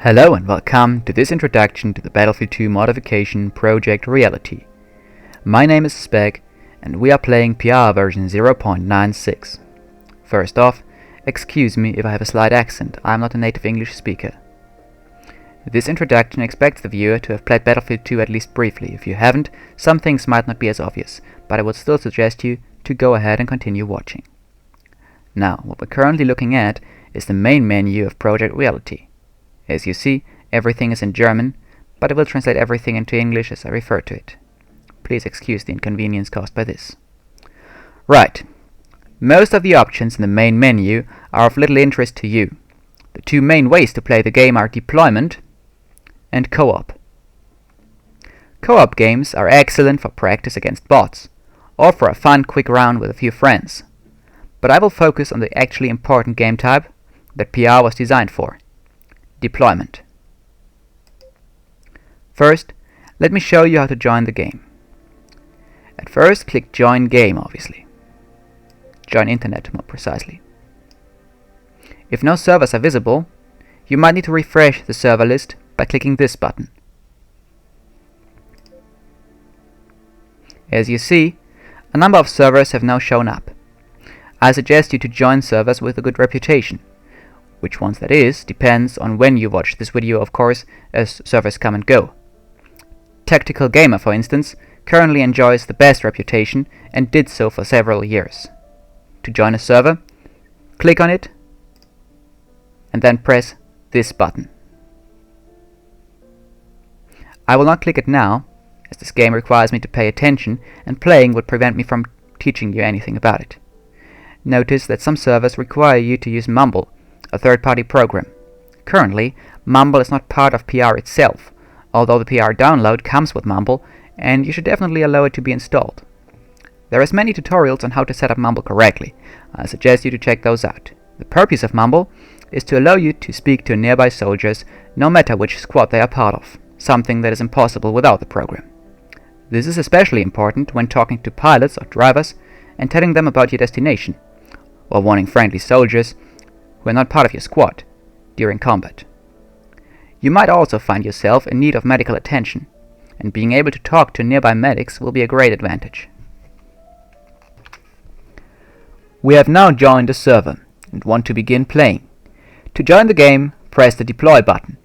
Hello and welcome to this introduction to the Battlefield 2 modification Project Reality. My name is Spec and we are playing PR version 0.96. First off, excuse me if I have a slight accent, I am not a native English speaker. This introduction expects the viewer to have played Battlefield 2 at least briefly. If you haven't, some things might not be as obvious, but I would still suggest you to go ahead and continue watching. Now, what we're currently looking at is the main menu of Project Reality. As you see, everything is in German, but I will translate everything into English as I refer to it. Please excuse the inconvenience caused by this. Right. Most of the options in the main menu are of little interest to you. The two main ways to play the game are deployment and co-op. Co-op games are excellent for practice against bots, or for a fun quick round with a few friends. But I will focus on the actually important game type that PR was designed for. Deployment. First, let me show you how to join the game. At first, click Join Game, obviously. Join Internet, more precisely. If no servers are visible, you might need to refresh the server list by clicking this button. As you see, a number of servers have now shown up. I suggest you to join servers with a good reputation. Which ones that is depends on when you watch this video, of course, as servers come and go. Tactical Gamer, for instance, currently enjoys the best reputation and did so for several years. To join a server, click on it and then press this button. I will not click it now, as this game requires me to pay attention and playing would prevent me from teaching you anything about it. Notice that some servers require you to use Mumble, a third-party program. Currently, Mumble is not part of PR itself, although the PR download comes with Mumble, and you should definitely allow it to be installed. There is many tutorials on how to set up Mumble correctly. I suggest you to check those out. The purpose of Mumble is to allow you to speak to nearby soldiers, no matter which squad they are part of, something that is impossible without the program. This is especially important when talking to pilots or drivers and telling them about your destination, or warning friendly soldiers who are not part of your squad during combat. You might also find yourself in need of medical attention, and being able to talk to nearby medics will be a great advantage. We have now joined the server and want to begin playing. To join the game, press the Deploy button.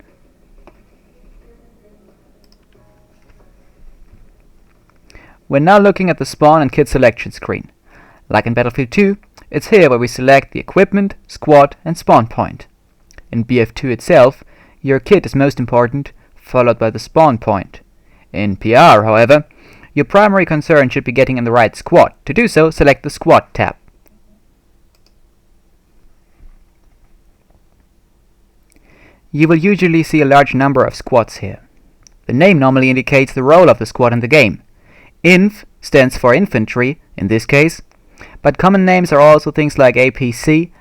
We're now looking at the spawn and kit selection screen. Like in Battlefield 2, it's here where we select the equipment, squad and spawn point. In BF2 itself, your kit is most important, followed by the spawn point. In PR, however, your primary concern should be getting in the right squad. To do so, select the Squad tab. You will usually see a large number of squads here. The name normally indicates the role of the squad in the game. Inf stands for Infantry, in this case, but common names are also things like APC,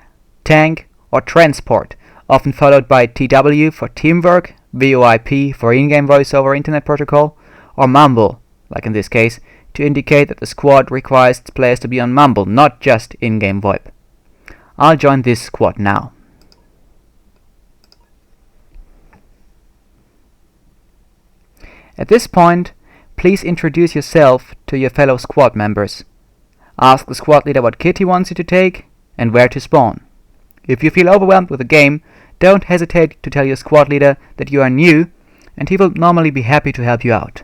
Tank or Transport, often followed by TW for Teamwork, VoIP for In-Game Voice over Internet Protocol, or Mumble, like in this case, to indicate that the squad requires players to be on Mumble, not just in-game VoIP. I'll join this squad now. At this point, please introduce yourself to your fellow squad members. Ask the squad leader what kit he wants you to take and where to spawn. If you feel overwhelmed with the game, don't hesitate to tell your squad leader that you are new, and he will normally be happy to help you out.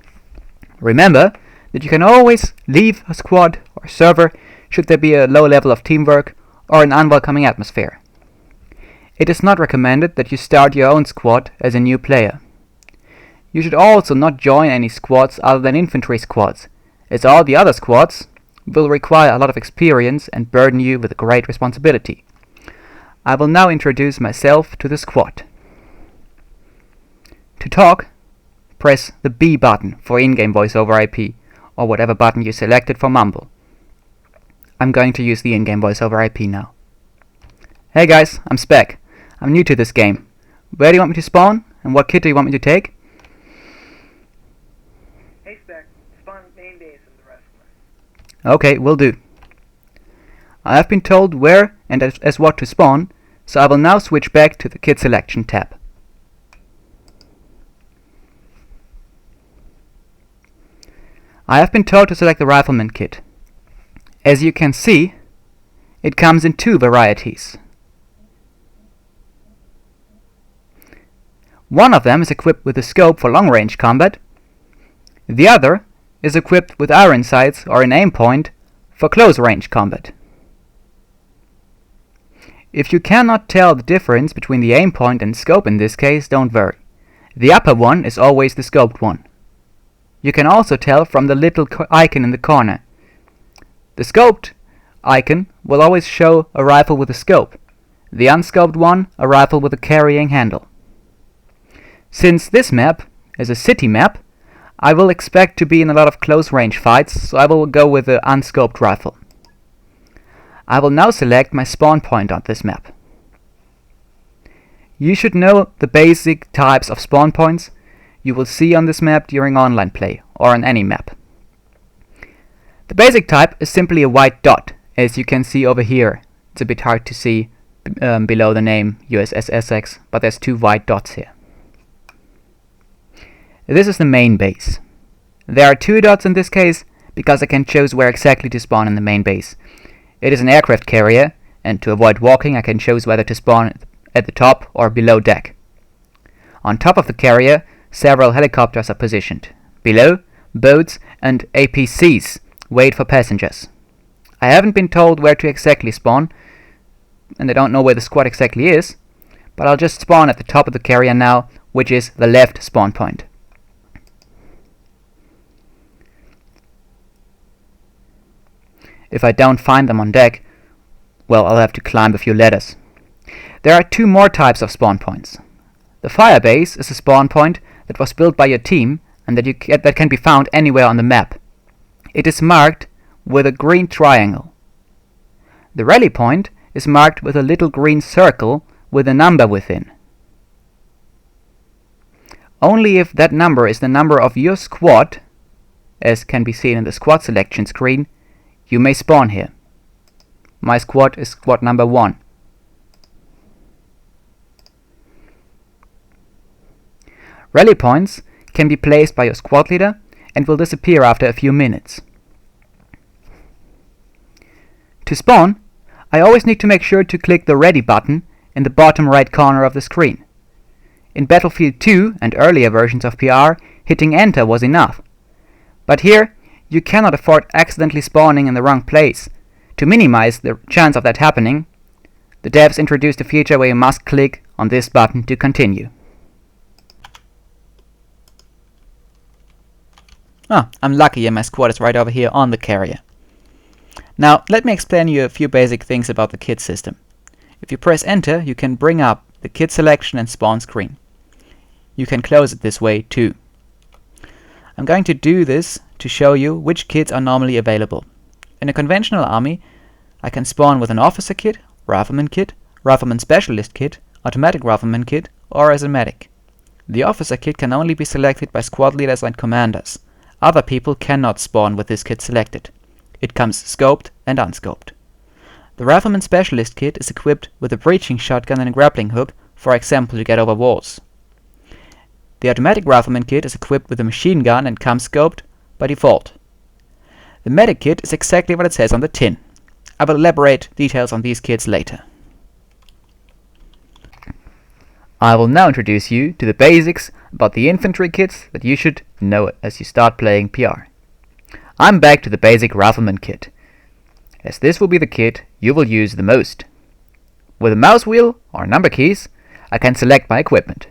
Remember that you can always leave a squad or server should there be a low level of teamwork or an unwelcoming atmosphere. It is not recommended that you start your own squad as a new player. You should also not join any squads other than infantry squads, as all the other squads will require a lot of experience and burden you with a great responsibility. I will now introduce myself to the squad. To talk, press the B button for in-game voice over IP, or whatever button you selected for Mumble. I'm going to use the in-game voice over IP now. Hey guys, I'm Spec. I'm new to this game. Where do you want me to spawn, and what kit do you want me to take? Hey Spec, spawn main base of the Rifleman. Okay, will do. I have been told where and as what to spawn, so I will now switch back to the kit selection tab. I have been told to select the Rifleman kit. As you can see, it comes in two varieties. One of them is equipped with a scope for long-range combat. The other is equipped with iron sights or an aim point for close-range combat. If you cannot tell the difference between the aim point and scope in this case, don't worry. The upper one is always the scoped one. You can also tell from the little icon in the corner. The scoped icon will always show a rifle with a scope. The unscoped one, a rifle with a carrying handle. Since this map is a city map, I will expect to be in a lot of close-range fights, so I will go with the unscoped rifle. I will now select my spawn point on this map. You should know the basic types of spawn points you will see on this map during online play, or on any map. The basic type is simply a white dot, as you can see over here. It's a bit hard to see below the name USS, but there's two white dots here. This is the main base. There are two dots in this case, because I can choose where exactly to spawn in the main base. It is an aircraft carrier, and to avoid walking I can choose whether to spawn at the top or below deck. On top of the carrier, several helicopters are positioned. Below, boats and APCs wait for passengers. I haven't been told where to exactly spawn, and I don't know where the squad exactly is, but I'll just spawn at the top of the carrier now, which is the left spawn point. If I don't find them on deck, well, I'll have to climb a few ladders. There are two more types of spawn points. The fire base is a spawn point that was built by your team and that can be found anywhere on the map. It is marked with a green triangle. The rally point is marked with a little green circle with a number within. Only if that number is the number of your squad, as can be seen in the squad selection screen, you may spawn here. My squad is squad number 1. Rally points can be placed by your squad leader and will disappear after a few minutes. To spawn, I always need to make sure to click the Ready button in the bottom right corner of the screen. In Battlefield 2 and earlier versions of PR, hitting Enter was enough. But here, you cannot afford accidentally spawning in the wrong place. To minimize the chance of that happening, the devs introduced a feature where you must click on this button to continue. Oh, I'm lucky and my squad is right over here on the carrier. Now, let me explain you a few basic things about the kit system. If you press Enter, you can bring up the kit selection and spawn screen. You can close it this way too. I'm going to do this to show you which kits are normally available. In a conventional army, I can spawn with an officer kit, Rifleman kit, Rifleman Specialist kit, Automatic Rifleman kit, or as a medic. The officer kit can only be selected by squad leaders and commanders. Other people cannot spawn with this kit selected. It comes scoped and unscoped. The Rifleman Specialist kit is equipped with a breaching shotgun and a grappling hook, for example to get over walls. The Automatic Rifleman kit is equipped with a machine gun and comes scoped by default. The medic kit is exactly what it says on the tin. I will elaborate details on these kits later. I will now introduce you to the basics about the infantry kits that you should know as you start playing PR. I'm back to the basic Rifleman kit, as this will be the kit you will use the most. With a mouse wheel or number keys, I can select my equipment.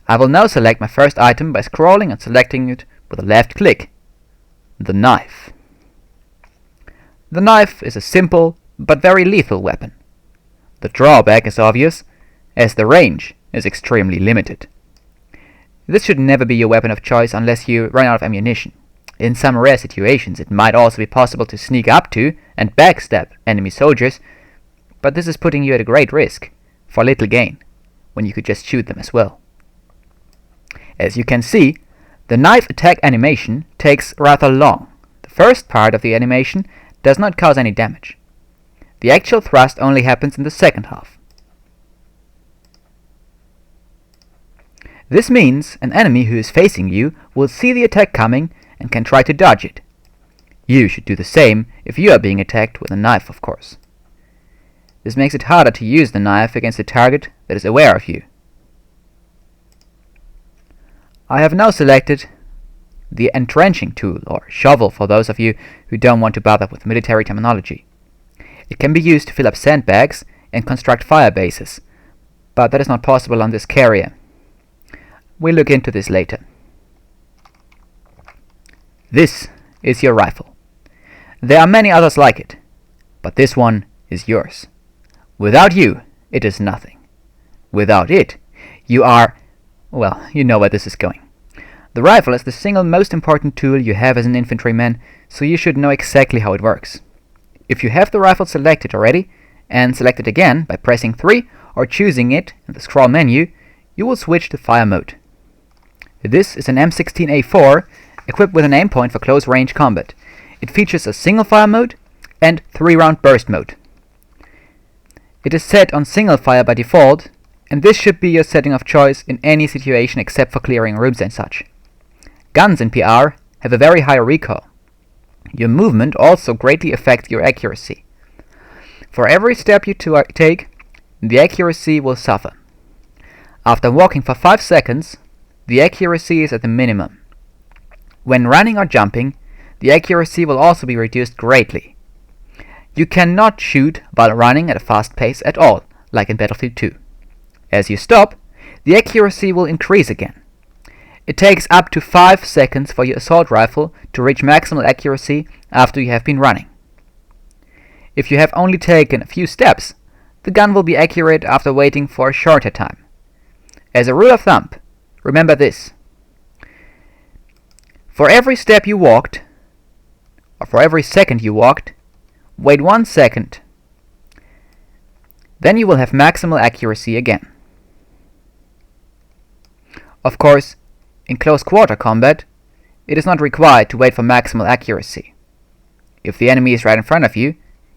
I will now select my first item by scrolling and selecting it with a left click. The knife. The knife is a simple but very lethal weapon. The drawback is obvious, as the range is extremely limited. This should never be your weapon of choice unless you run out of ammunition. In some rare situations it might also be possible to sneak up to and backstab enemy soldiers, but this is putting you at a great risk for little gain, when you could just shoot them as well. As you can see, the knife attack animation takes rather long. The first part of the animation does not cause any damage. The actual thrust only happens in the second half. This means an enemy who is facing you will see the attack coming and can try to dodge it. You should do the same if you are being attacked with a knife, of course. This makes it harder to use the knife against a target that is aware of you. I have now selected the entrenching tool, or shovel for those of you who don't want to bother with military terminology. It can be used to fill up sandbags and construct fire bases, but that is not possible on this carrier. We'll look into this later. This is your rifle. There are many others like it, but this one is yours. Without you, it is nothing. Without it, you are, well, you know where this is going. The rifle is the single most important tool you have as an infantryman, so you should know exactly how it works. If you have the rifle selected already, and select it again by pressing 3 or choosing it in the scroll menu, you will switch to fire mode. This is an M16A4 equipped with an aim point for close range combat. It features a single fire mode and 3-round burst mode. It is set on single fire by default, and this should be your setting of choice in any situation except for clearing rooms and such. Guns in PR have a very high recoil. Your movement also greatly affects your accuracy. For every step you take, the accuracy will suffer. After walking for 5 seconds, the accuracy is at the minimum. When running or jumping, the accuracy will also be reduced greatly. You cannot shoot while running at a fast pace at all, like in Battlefield 2. As you stop, the accuracy will increase again. It takes up to 5 seconds for your assault rifle to reach maximal accuracy after you have been running. If you have only taken a few steps, the gun will be accurate after waiting for a shorter time. As a rule of thumb, remember this. For every step you walked, or for every second you walked, wait 1 second. Then you will have maximal accuracy again. Of course, in close quarter combat, it is not required to wait for maximal accuracy. If the enemy is right in front of you,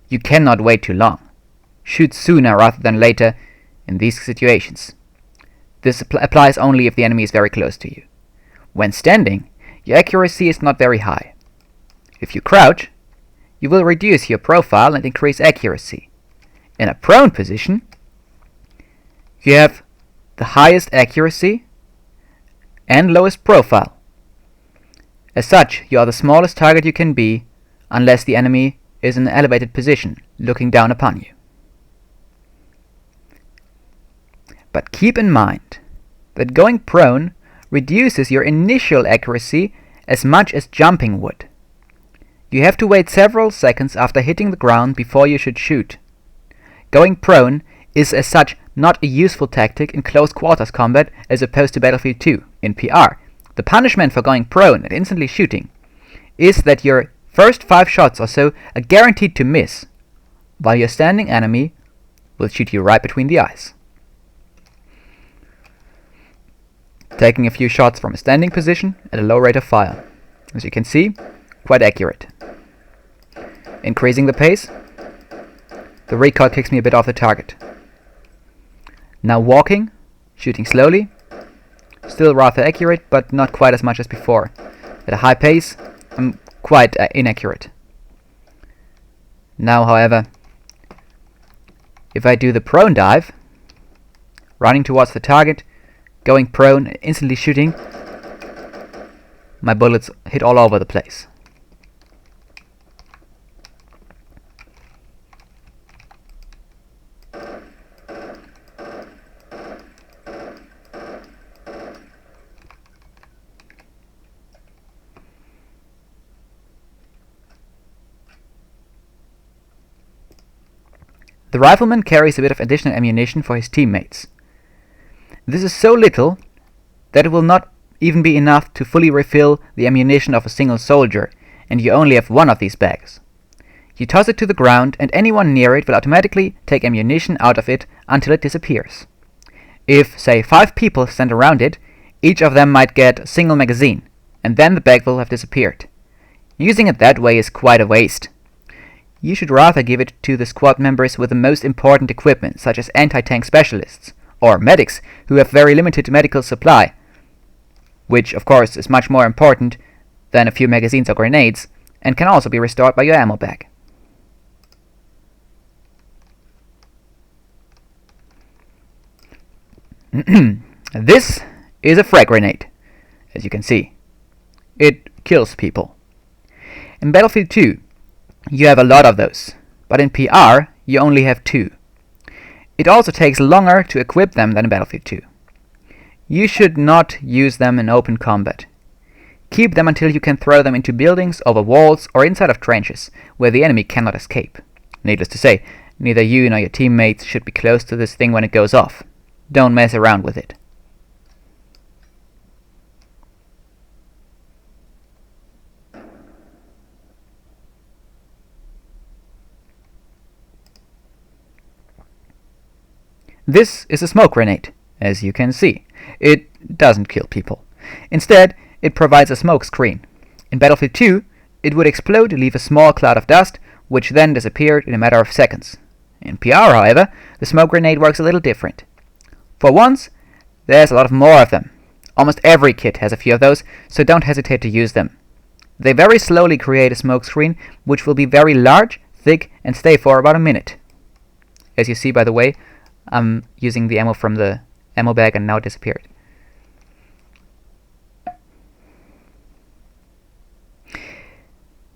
you cannot wait too long. Shoot sooner rather than later in these situations. This applies only if the enemy is very close to you. When standing, your accuracy is not very high. If you crouch, you will reduce your profile and increase accuracy. In a prone position, you have the highest accuracy and lowest profile. As such, you are the smallest target you can be unless the enemy is in an elevated position, looking down upon you. But keep in mind that going prone reduces your initial accuracy as much as jumping would. You have to wait several seconds after hitting the ground before you should shoot. Going prone is as such not a useful tactic in close quarters combat as opposed to Battlefield 2 in PR. The punishment for going prone and instantly shooting is that your first 5 shots or so are guaranteed to miss, while your standing enemy will shoot you right between the eyes. Taking a few shots from a standing position at a low rate of fire. As you can see, quite accurate. Increasing the pace, the recoil kicks me a bit off the target. Now walking, shooting slowly, still rather accurate, but not quite as much as before. At a high pace, I'm quite inaccurate. Now, however, if I do the prone dive, running towards the target, going prone, instantly shooting, my bullets hit all over the place. The rifleman carries a bit of additional ammunition for his teammates. This is so little that it will not even be enough to fully refill the ammunition of a single soldier, and you only have 1 of these bags. You toss it to the ground, and anyone near it will automatically take ammunition out of it until it disappears. If, say, 5 people stand around it, each of them might get a single magazine, and then the bag will have disappeared. Using it that way is quite a waste. You should rather give it to the squad members with the most important equipment, such as Anti-Tank Specialists, or medics who have very limited medical supply, which of course is much more important than a few magazines or grenades, and can also be restored by your ammo bag. This is a frag grenade, as you can see. It kills people. In Battlefield 2, you have a lot of those, but in PR, you only have 2. It also takes longer to equip them than in Battlefield 2. You should not use them in open combat. Keep them until you can throw them into buildings, over walls, or inside of trenches, where the enemy cannot escape. Needless to say, neither you nor your teammates should be close to this thing when it goes off. Don't mess around with it. This is a smoke grenade, as you can see. It doesn't kill people. Instead, it provides a smoke screen. In Battlefield 2, it would explode and leave a small cloud of dust, which then disappeared in a matter of seconds. In PR, however, the smoke grenade works a little different. For once, there's a lot more of them. Almost every kit has a few of those, so don't hesitate to use them. They very slowly create a smoke screen, which will be very large, thick, and stay for about a minute. As you see, by the way, I'm using the ammo from the ammo bag and now it disappeared.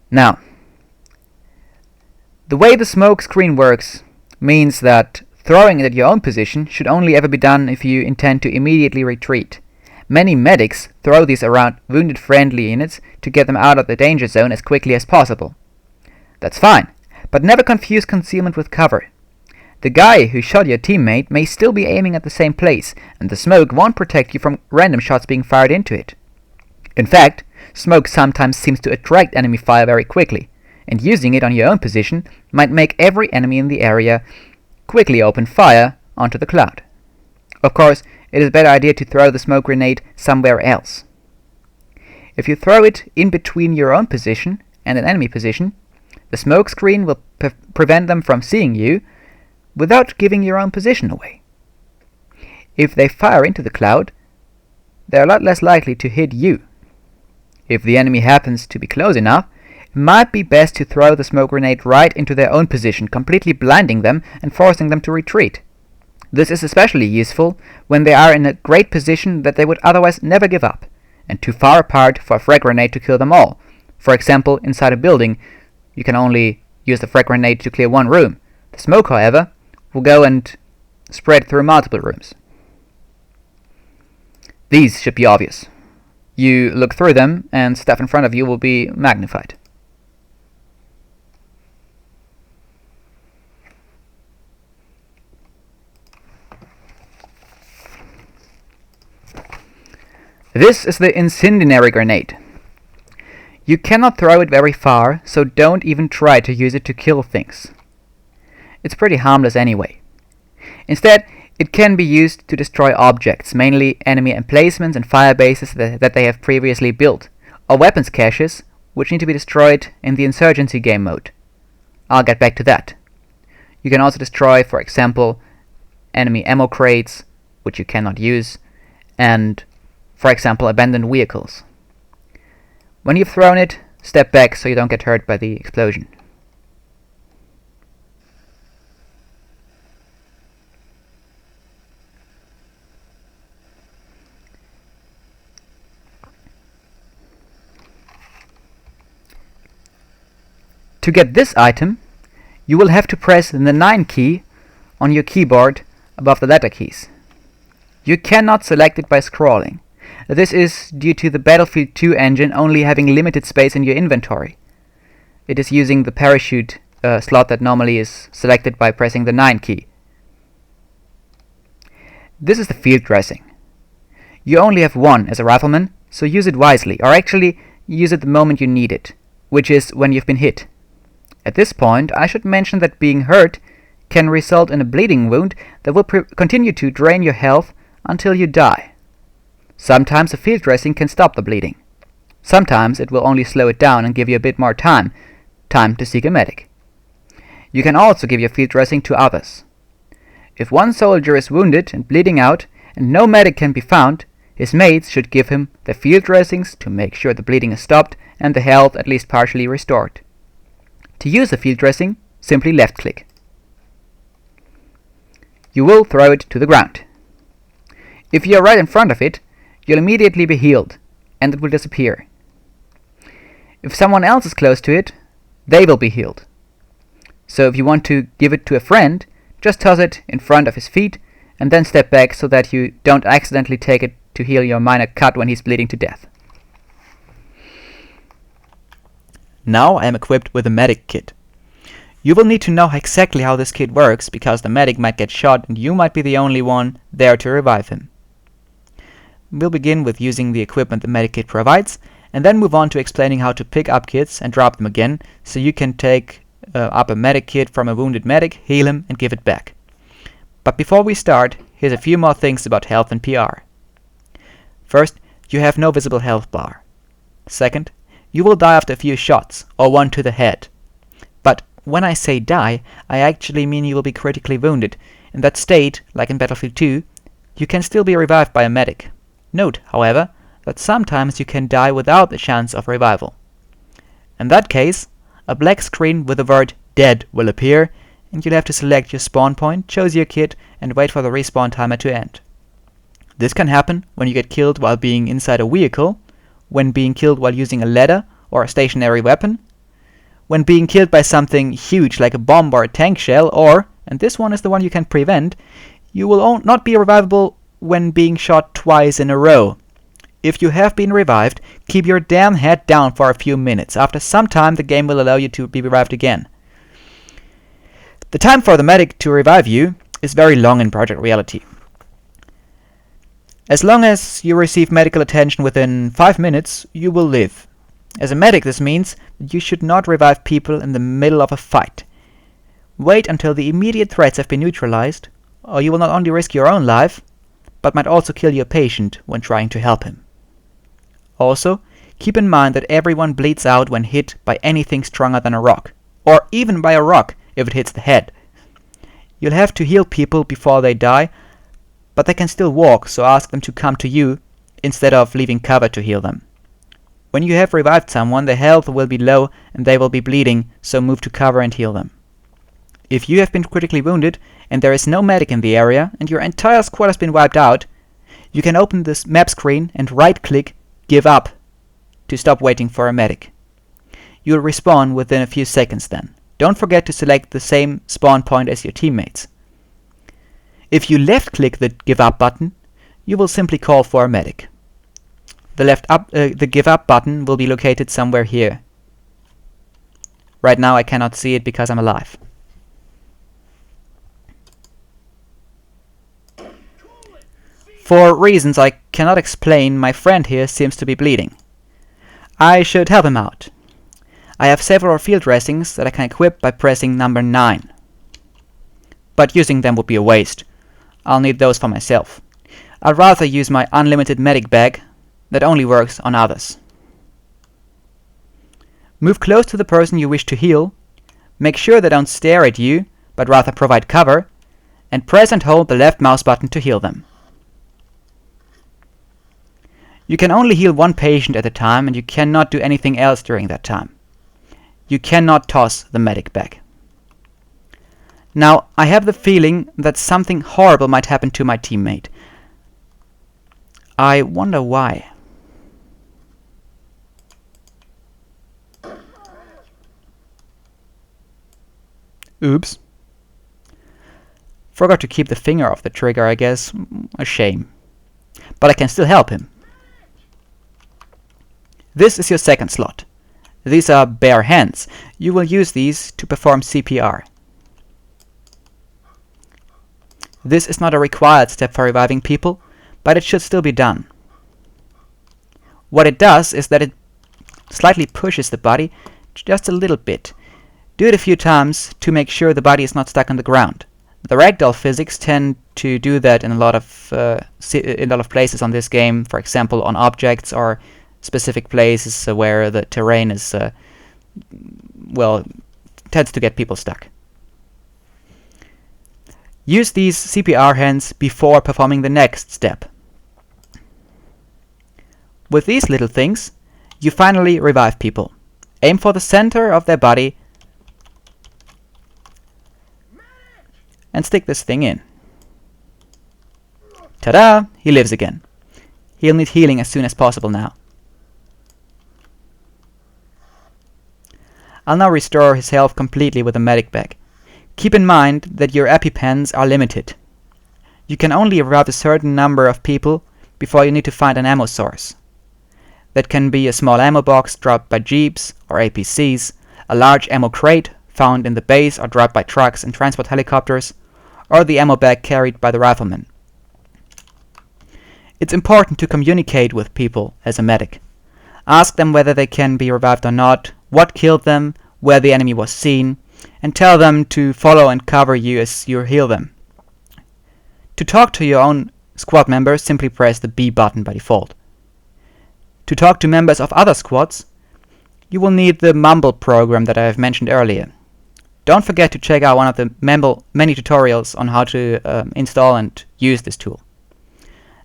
Now, the way the smoke screen works means that throwing it at your own position should only ever be done if you intend to immediately retreat. Many medics throw these around wounded friendly units to get them out of the danger zone as quickly as possible. That's fine, but never confuse concealment with cover. The guy who shot your teammate may still be aiming at the same place, and the smoke won't protect you from random shots being fired into it. In fact, smoke sometimes seems to attract enemy fire very quickly, and using it on your own position might make every enemy in the area quickly open fire onto the cloud. Of course, it is a better idea to throw the smoke grenade somewhere else. If you throw it in between your own position and an enemy position, the smoke screen will prevent them from seeing you without giving your own position away. If they fire into the cloud, they're a lot less likely to hit you. If the enemy happens to be close enough, it might be best to throw the smoke grenade right into their own position, completely blinding them and forcing them to retreat. This is especially useful when they are in a great position that they would otherwise never give up, and too far apart for a frag grenade to kill them all. For example, inside a building, you can only use the frag grenade to clear one room. The smoke, however, will go and spread through multiple rooms. These should be obvious. You look through them, and stuff in front of you will be magnified. This is the incendiary grenade. You cannot throw it very far, so don't even try to use it to kill things. It's pretty harmless anyway. Instead, it can be used to destroy objects, mainly enemy emplacements and fire bases that they have previously built, or weapons caches, which need to be destroyed in the insurgency game mode. I'll get back to that. You can also destroy, for example, enemy ammo crates, which you cannot use, and, for example, abandoned vehicles. When you've thrown it, step back so you don't get hurt by the explosion. To get this item, you will have to press the 9 key on your keyboard above the letter keys. You cannot select it by scrolling. This is due to the Battlefield 2 engine only having limited space in your inventory. It is using the parachute slot that normally is selected by pressing the 9 key. This is the field dressing. You only have one as a rifleman, so use it wisely, or actually use it the moment you need it, which is when you've been hit. At this point, I should mention that being hurt can result in a bleeding wound that will continue to drain your health until you die. Sometimes a field dressing can stop the bleeding. Sometimes it will only slow it down and give you a bit more time to seek a medic. You can also give your field dressing to others. If one soldier is wounded and bleeding out and no medic can be found, His mates should give him the field dressings to make sure the bleeding is stopped and the health at least partially restored. To use the field dressing, simply left-click. You will throw it to the ground. If you are right in front of it, you'll immediately be healed, and it will disappear. If someone else is close to it, they will be healed. So if you want to give it to a friend, just toss it in front of his feet, and then step back so that you don't accidentally take it to heal your minor cut when he's bleeding to death. Now I am equipped with a medic kit. You will need to know exactly how this kit works, because the medic might get shot and you might be the only one there to revive him. We'll begin with using the equipment the medic kit provides, and then move on to explaining how to pick up kits and drop them again, so you can take up a medic kit from a wounded medic, heal him, and give it back. But before we start, here's a few more things about health and PR. First, you have no visible health bar. Second, you will die after a few shots, or one to the head. But when I say die, I actually mean you will be critically wounded. In that state, like in Battlefield 2, you can still be revived by a medic. Note, however, that sometimes you can die without the chance of revival. In that case, a black screen with the word dead will appear, and you'll have to select your spawn point, choose your kit, and wait for the respawn timer to end. This can happen when you get killed while being inside a vehicle, when being killed while using a ladder or a stationary weapon, when being killed by something huge like a bomb or a tank shell, or, and this one is the one you can prevent, you will not be revivable when being shot twice in a row. If you have been revived, keep your damn head down for a few minutes. After some time, the game will allow you to be revived again. The time for the medic to revive you is very long in Project Reality. As long as you receive medical attention within 5 minutes, you will live. As a medic, this means that you should not revive people in the middle of a fight. Wait until the immediate threats have been neutralized, or you will not only risk your own life, but might also kill your patient when trying to help him. Also, keep in mind that everyone bleeds out when hit by anything stronger than a rock, or even by a rock if it hits the head. You'll have to heal people before they die, but they can still walk, so ask them to come to you instead of leaving cover to heal them. When you have revived someone, their health will be low and they will be bleeding, so move to cover and heal them. If you have been critically wounded and there is no medic in the area and your entire squad has been wiped out, you can open this map screen and right-click Give Up to stop waiting for a medic. You'll respawn within a few seconds then. Don't forget to select the same spawn point as your teammates. If you left-click the Give Up button, you will simply call for a medic. The Give Up button will be located somewhere here. Right now I cannot see it because I'm alive. For reasons I cannot explain, my friend here seems to be bleeding. I should help him out. I have several field dressings that I can equip by pressing number 9. But using them would be a waste. I'll need those for myself. I'd rather use my unlimited medic bag that only works on others. Move close to the person you wish to heal, make sure they don't stare at you, but rather provide cover, and press and hold the left mouse button to heal them. You can only heal one patient at a time, and you cannot do anything else during that time. You cannot toss the medic bag. Now, I have the feeling that something horrible might happen to my teammate. I wonder why. Oops. Forgot to keep the finger off the trigger, I guess. A shame. But I can still help him. This is your second slot. These are bare hands. You will use these to perform CPR. This is not a required step for reviving people, but it should still be done. What it does is that it slightly pushes the body just a little bit. Do it a few times to make sure the body is not stuck on the ground. The ragdoll physics tend to do that in a lot of places on this game, for example on objects or specific places where the terrain is, tends to get people stuck. Use these CPR hands before performing the next step. with these little things, you finally revive people. Aim for the center of their body and stick this thing in. Ta-da! He lives again. He'll need healing as soon as possible now. I'll now restore his health completely with a medic bag. Keep in mind that your EpiPens are limited. You can only revive a certain number of people before you need to find an ammo source. That can be a small ammo box dropped by jeeps or APCs, a large ammo crate found in the base or dropped by trucks and transport helicopters, or the ammo bag carried by the rifleman. It's important to communicate with people as a medic. Ask them whether they can be revived or not, what killed them, where the enemy was seen, and tell them to follow and cover you as you heal them. To talk to your own squad members, simply press the B button by default. To talk to members of other squads, you will need the Mumble program that I have mentioned earlier. Don't forget to check out one of the many tutorials on how to install and use this tool.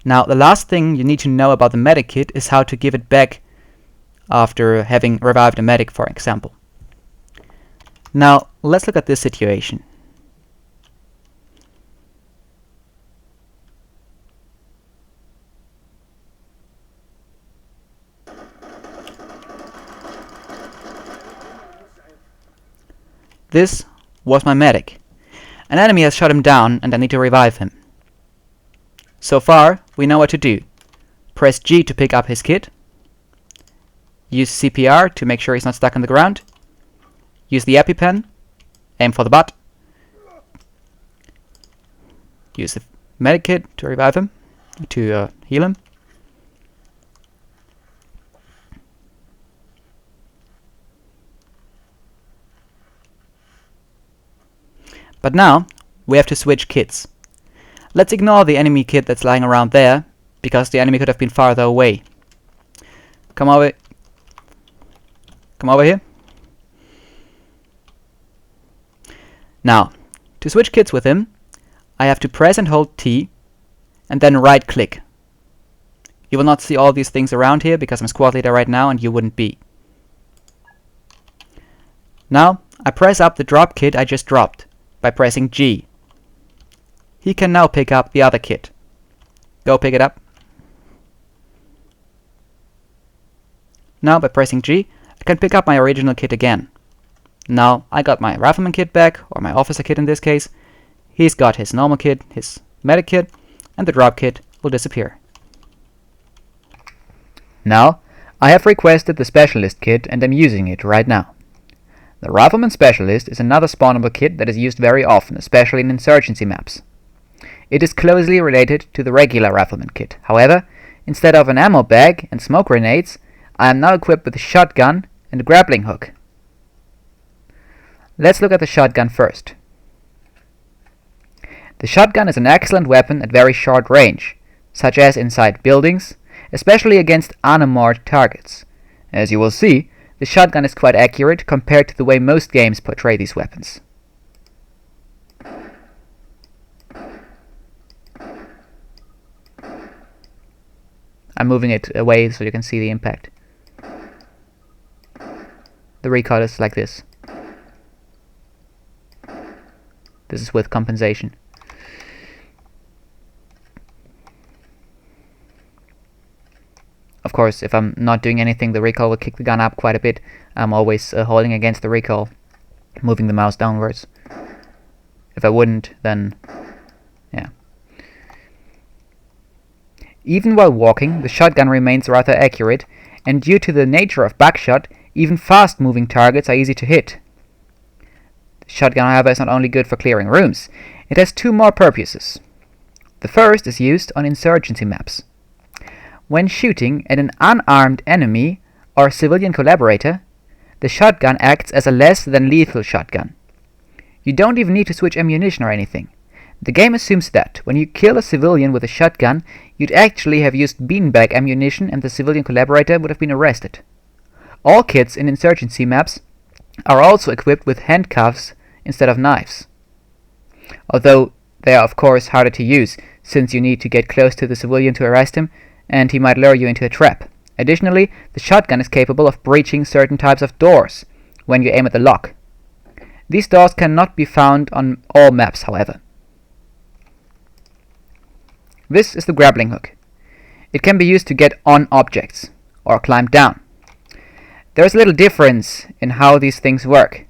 Now, the last thing you need to know about the medic kit is how to give it back after having revived a medic, for example. Now, let's look at this situation. This was my medic. An enemy has shot him down and I need to revive him. So far, we know what to do. Press G to pick up his kit. Use CPR to make sure he's not stuck on the ground. Use the EpiPen. Aim for the butt. Use the medic kit to revive him, to heal him. But now, we have to switch kits. Let's ignore the enemy kit that's lying around there, because the enemy could have been farther away. Come over here. Now, to switch kits with him, I have to press and hold T, and then right click. You will not see all these things around here, because I'm squad leader right now, and you wouldn't be. Now, I press up the drop kit I just dropped, by pressing G. He can now pick up the other kit. Go pick it up. Now, by pressing G, I can pick up my original kit again. Now, I got my rifleman kit back, or my officer kit in this case. He's got his normal kit, his medic kit, and the drop kit will disappear. Now, I have requested the Specialist kit and am using it right now. The Rifleman Specialist is another spawnable kit that is used very often, especially in insurgency maps. It is closely related to the regular Rifleman kit. However, instead of an ammo bag and smoke grenades, I am now equipped with a shotgun and a grappling hook. Let's look at the shotgun first. The shotgun is an excellent weapon at very short range, such as inside buildings, especially against unarmored targets. As you will see, the shotgun is quite accurate compared to the way most games portray these weapons. I'm moving it away so you can see the impact. The recoil is like this. This is with compensation. Of course, if I'm not doing anything, the recoil will kick the gun up quite a bit. I'm always holding against the recoil, moving the mouse downwards. If I wouldn't, then yeah. Even while walking, the shotgun remains rather accurate, and due to the nature of buckshot, even fast-moving targets are easy to hit. The shotgun, however, is not only good for clearing rooms. It has two more purposes. The first is used on insurgency maps. When shooting at an unarmed enemy or civilian collaborator, the shotgun acts as a less than lethal shotgun. You don't even need to switch ammunition or anything. The game assumes that when you kill a civilian with a shotgun, you'd actually have used beanbag ammunition and the civilian collaborator would have been arrested. All kits in insurgency maps are also equipped with handcuffs instead of knives. Although they are of course harder to use, since you need to get close to the civilian to arrest him, and he might lure you into a trap. Additionally, the shotgun is capable of breaching certain types of doors when you aim at the lock. These doors cannot be found on all maps, however. This is the grappling hook. It can be used to get on objects, or climb down. There is a little difference in how these things work.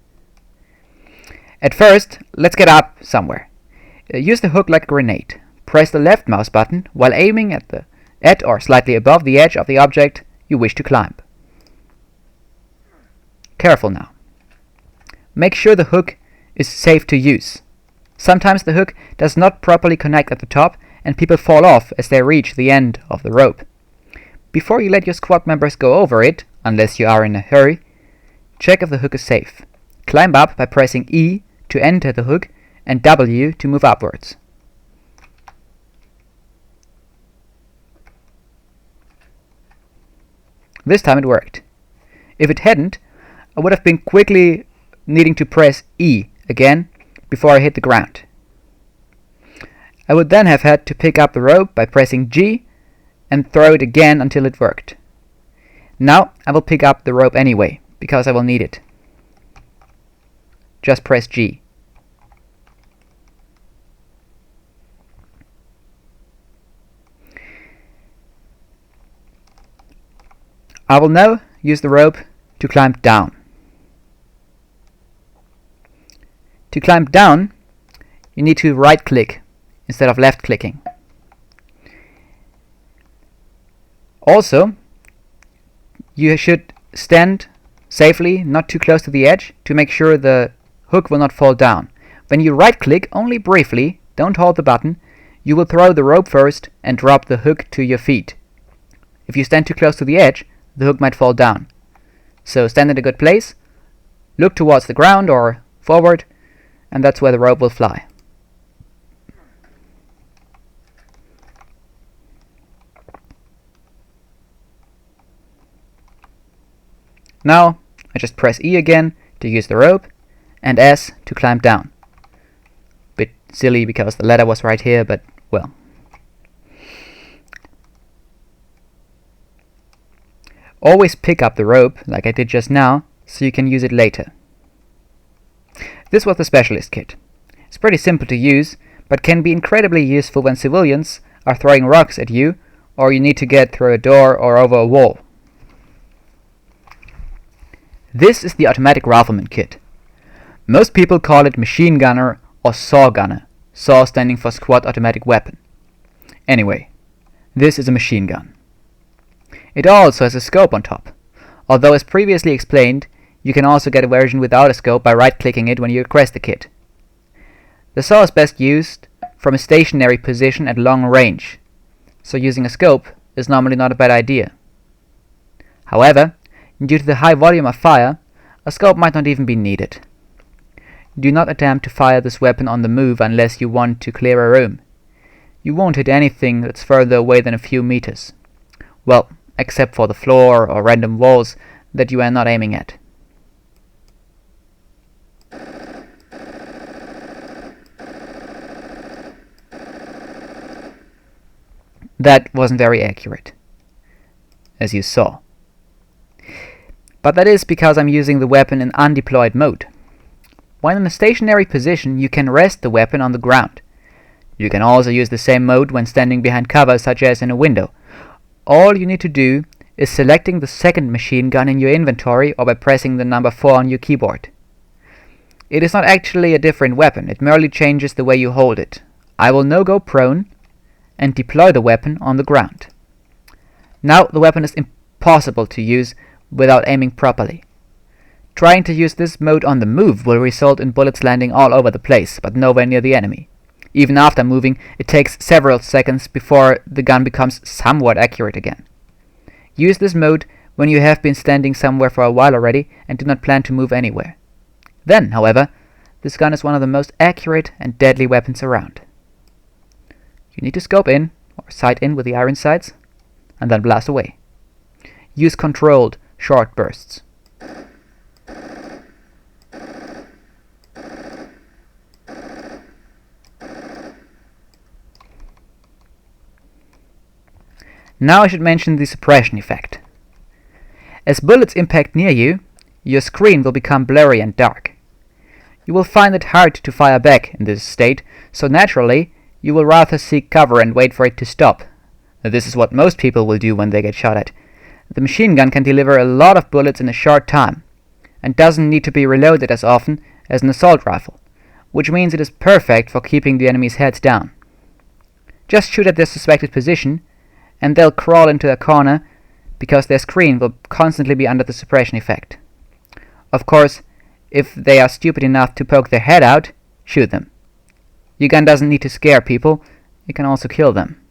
At first, let's get up somewhere. Use the hook like a grenade. Press the left mouse button while aiming at or slightly above the edge of the object you wish to climb. Careful now. Make sure the hook is safe to use. Sometimes the hook does not properly connect at the top and people fall off as they reach the end of the rope. Before you let your squad members go over it, unless you are in a hurry, check if the hook is safe. Climb up by pressing E to enter the hook and W to move upwards. This time it worked. If it hadn't, I would have been quickly needing to press E again before I hit the ground. I would then have had to pick up the rope by pressing G and throw it again until it worked. Now I will pick up the rope anyway, because I will need it. Just press G. I will now use the rope to climb down. To climb down, you need to right-click instead of left-clicking. Also, you should stand safely, not too close to the edge, to make sure the hook will not fall down. When you right-click, only briefly, don't hold the button, you will throw the rope first and drop the hook to your feet. If you stand too close to the edge, the hook might fall down. So stand in a good place, look towards the ground or forward, and that's where the rope will fly. Now, I just press E again to use the rope, and S to climb down. Bit silly because the ladder was right here, but well. Always pick up the rope, like I did just now, so you can use it later. This was the Specialist kit. It's pretty simple to use, but can be incredibly useful when civilians are throwing rocks at you, or you need to get through a door or over a wall. This is the Automatic Rifleman kit. Most people call it Machine Gunner or Saw Gunner, Saw standing for Squad Automatic Weapon. Anyway, this is a machine gun. It also has a scope on top, although as previously explained, you can also get a version without a scope by right-clicking it when you request the kit. The saw is best used from a stationary position at long range, so using a scope is normally not a bad idea. However, due to the high volume of fire, a scope might not even be needed. Do not attempt to fire this weapon on the move unless you want to clear a room. You won't hit anything that's further away than a few meters. Well, except for the floor or random walls that you are not aiming at. That wasn't very accurate, as you saw. But that is because I'm using the weapon in undeployed mode. When in a stationary position, you can rest the weapon on the ground. You can also use the same mode when standing behind cover, such as in a window. All you need to do is selecting the second machine gun in your inventory or by pressing the number 4 on your keyboard. It is not actually a different weapon, it merely changes the way you hold it. I will now go prone and deploy the weapon on the ground. Now the weapon is impossible to use without aiming properly. Trying to use this mode on the move will result in bullets landing all over the place, but nowhere near the enemy. Even after moving, it takes several seconds before the gun becomes somewhat accurate again. Use this mode when you have been standing somewhere for a while already and do not plan to move anywhere. Then, however, this gun is one of the most accurate and deadly weapons around. You need to scope in, or sight in with the iron sights, and then blast away. Use controlled, short bursts. Now I should mention the suppression effect. As bullets impact near you, your screen will become blurry and dark. You will find it hard to fire back in this state, so naturally, you will rather seek cover and wait for it to stop. This is what most people will do when they get shot at. The machine gun can deliver a lot of bullets in a short time, and doesn't need to be reloaded as often as an assault rifle, which means it is perfect for keeping the enemy's heads down. Just shoot at their suspected position, and they'll crawl into a corner because their screen will constantly be under the suppression effect. Of course, if they are stupid enough to poke their head out, shoot them. Your gun doesn't need to scare people, it can also kill them.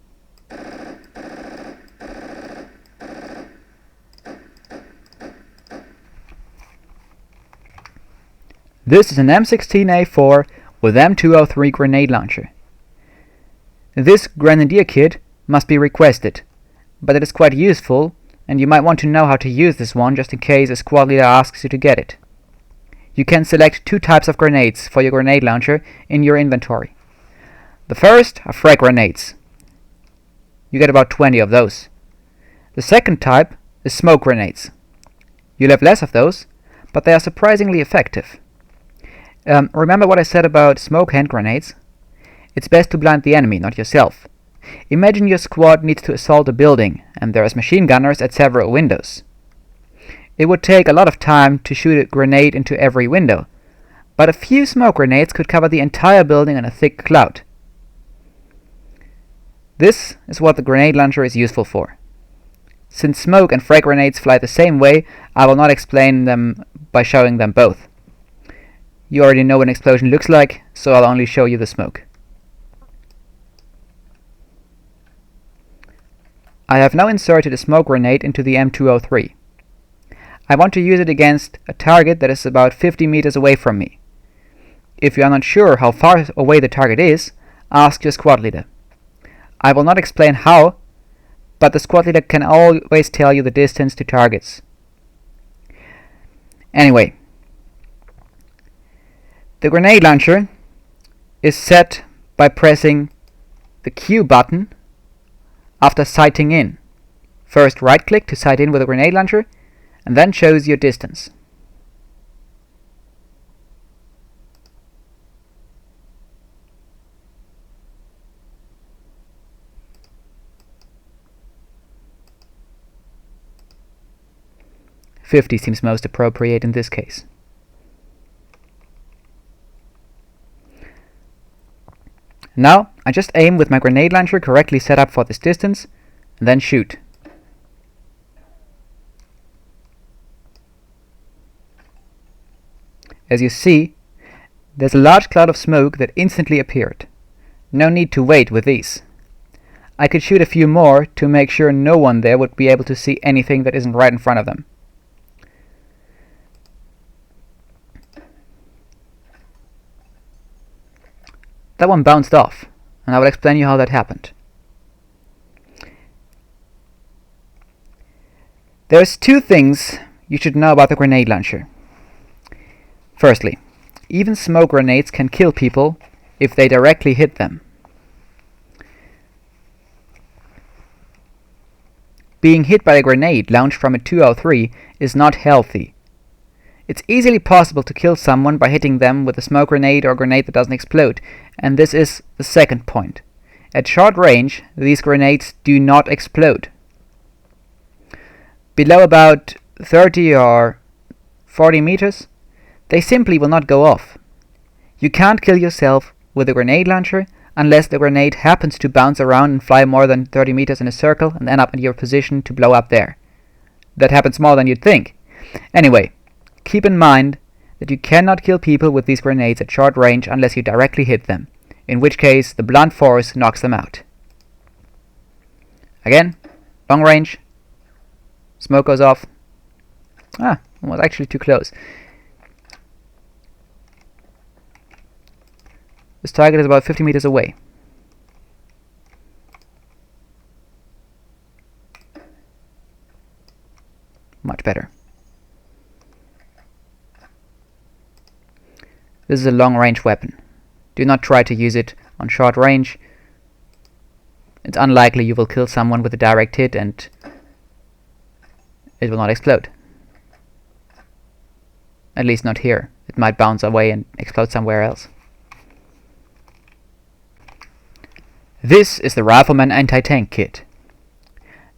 This is an M16A4 with M203 grenade launcher. This Grenadier kit must be requested, but it is quite useful, and you might want to know how to use this one just in case a squad leader asks you to get it. You can select two types of grenades for your grenade launcher in your inventory. The first are frag grenades. You get about 20 of those. The second type is smoke grenades. You'll have less of those, but they are surprisingly effective. Remember what I said about smoke hand grenades? It's best to blind the enemy, not yourself. Imagine your squad needs to assault a building, and there is machine gunners at several windows. It would take a lot of time to shoot a grenade into every window, but a few smoke grenades could cover the entire building in a thick cloud. This is what the grenade launcher is useful for. Since smoke and frag grenades fly the same way, I will not explain them by showing them both. You already know what an explosion looks like, so I'll only show you the smoke. I have now inserted a smoke grenade into the M203. I want to use it against a target that is about 50 meters away from me. If you are not sure how far away the target is, ask your squad leader. I will not explain how, but the squad leader can always tell you the distance to targets. Anyway, the grenade launcher is set by pressing the Q button after sighting in. First right click to sight in with a grenade launcher, and then shows your distance. .50 seems most appropriate in this case. Now, I just aim with my grenade launcher correctly set up for this distance, and then shoot. As you see, there's a large cloud of smoke that instantly appeared. No need to wait with these. I could shoot a few more to make sure no one there would be able to see anything that isn't right in front of them. That one bounced off, and I will explain you how that happened. There's two things you should know about the grenade launcher. Firstly, even smoke grenades can kill people if they directly hit them. Being hit by a grenade launched from a 203 is not healthy. It's easily possible to kill someone by hitting them with a smoke grenade or a grenade that doesn't explode, and this is the second point. At short range, these grenades do not explode. Below about 30 or 40 meters, they simply will not go off. You can't kill yourself with a grenade launcher unless the grenade happens to bounce around and fly more than 30 meters in a circle and end up in your position to blow up there. That happens more than you'd think. Anyway, keep in mind that you cannot kill people with these grenades at short range unless you directly hit them, in which case the blunt force knocks them out. Again, long range, smoke goes off. I was actually too close. This target is about 50 meters away. Much better. This is a long-range weapon. Do not try to use it on short range. It's unlikely you will kill someone with a direct hit and it will not explode. At least not here. It might bounce away and explode somewhere else. This is the Rifleman Anti-Tank kit.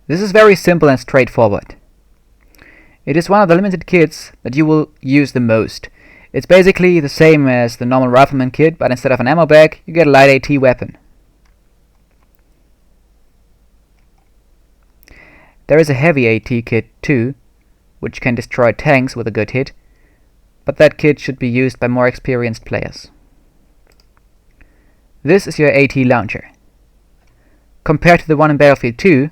This is very simple and straightforward. It is one of the limited kits that you will use the most. It's basically the same as the normal Rifleman kit, but instead of an ammo bag, you get a light AT weapon. There is a heavy AT kit too, which can destroy tanks with a good hit, but that kit should be used by more experienced players. This is your AT launcher. Compared to the one in Battlefield 2,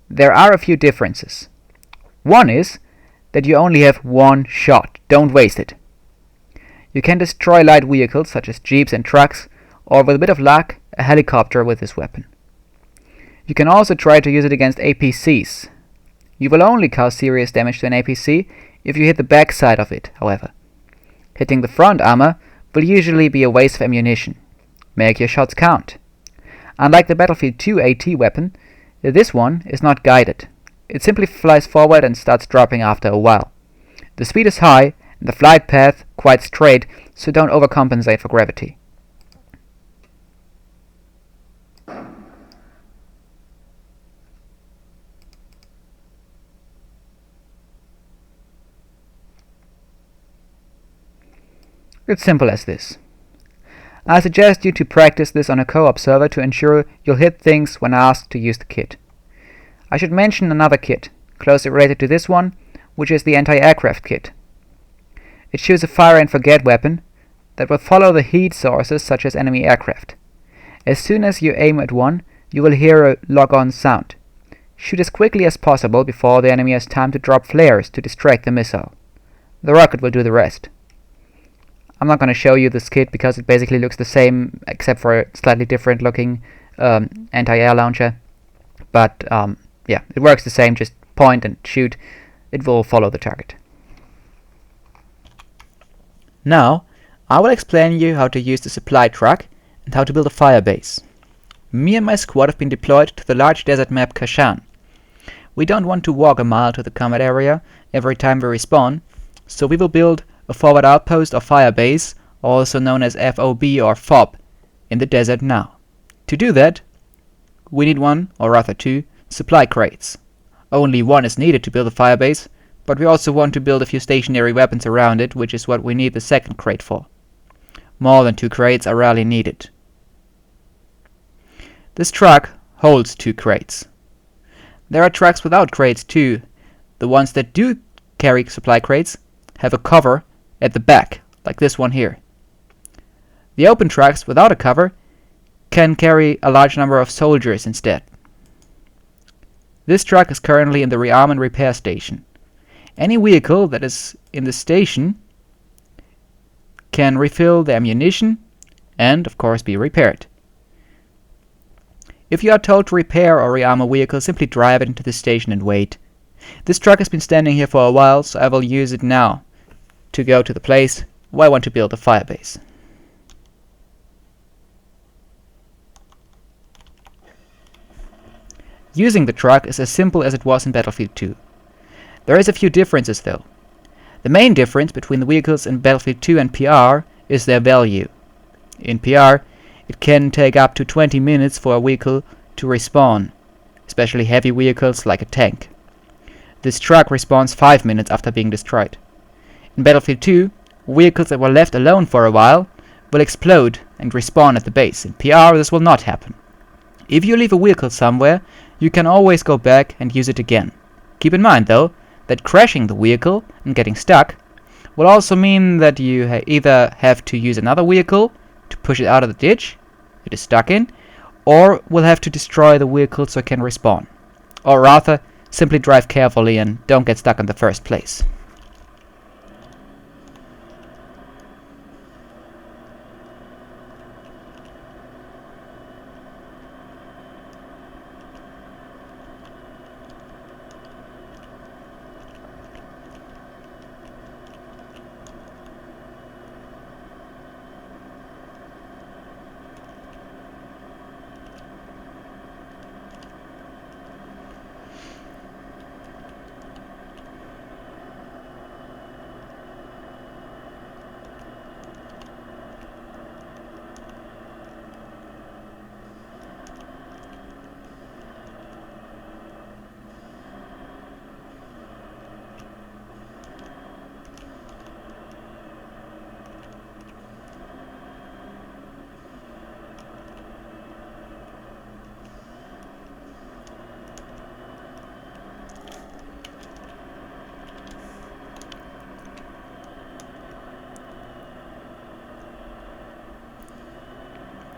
there are a few differences. One is that you only have one shot, don't waste it. You can destroy light vehicles such as jeeps and trucks, or with a bit of luck, a helicopter with this weapon. You can also try to use it against APCs. You will only cause serious damage to an APC if you hit the back side of it, however. Hitting the front armor will usually be a waste of ammunition. Make your shots count. Unlike the Battlefield 2 AT weapon, this one is not guided. It simply flies forward and starts dropping after a while. The speed is high and the flight path quite straight, so don't overcompensate for gravity. It's simple as this. I suggest you to practice this on a co-op server to ensure you'll hit things when asked to use the kit. I should mention another kit, closely related to this one, which is the anti-aircraft kit. It shoots a fire and forget weapon that will follow the heat sources such as enemy aircraft. As soon as you aim at one, you will hear a log-on sound. Shoot as quickly as possible before the enemy has time to drop flares to distract the missile. The rocket will do the rest. I'm not going to show you this kit because it basically looks the same except for a slightly different looking anti-air launcher. But yeah, it works the same, just point and shoot. It will follow the target. Now, I will explain you how to use the supply truck and how to build a fire base. Me and my squad have been deployed to the large desert map Kashan. We don't want to walk a mile to the combat area every time we respawn, so we will build a forward outpost or fire base, also known as FOB or FOB, in the desert now. To do that, we need one, or rather two, supply crates. Only one is needed to build a fire base, but we also want to build a few stationary weapons around it, which is what we need the second crate for. More than 2 crates are rarely needed. This truck holds 2 crates. There are trucks without crates too. The ones that do carry supply crates have a cover at the back, like this one here. The open trucks without a cover can carry a large number of soldiers instead. This truck is currently in the rearm and repair station. Any vehicle that is in the station can refill the ammunition and, of course, be repaired. If you are told to repair or rearm a vehicle, simply drive it into the station and wait. This truck has been standing here for a while, so I will use it now to go to the place where I want to build a fire base. Using the truck is as simple as it was in Battlefield 2. There is a few differences though. The main difference between the vehicles in Battlefield 2 and PR is their value. In PR, it can take up to 20 minutes for a vehicle to respawn, especially heavy vehicles like a tank. This truck respawns 5 minutes after being destroyed. In Battlefield 2, vehicles that were left alone for a while will explode and respawn at the base. In PR, this will not happen. If you leave a vehicle somewhere, you can always go back and use it again. Keep in mind, though, that crashing the vehicle and getting stuck will also mean that you either have to use another vehicle to push it out of the ditch it is stuck in, or will have to destroy the vehicle so it can respawn. Or rather, simply drive carefully and don't get stuck in the first place.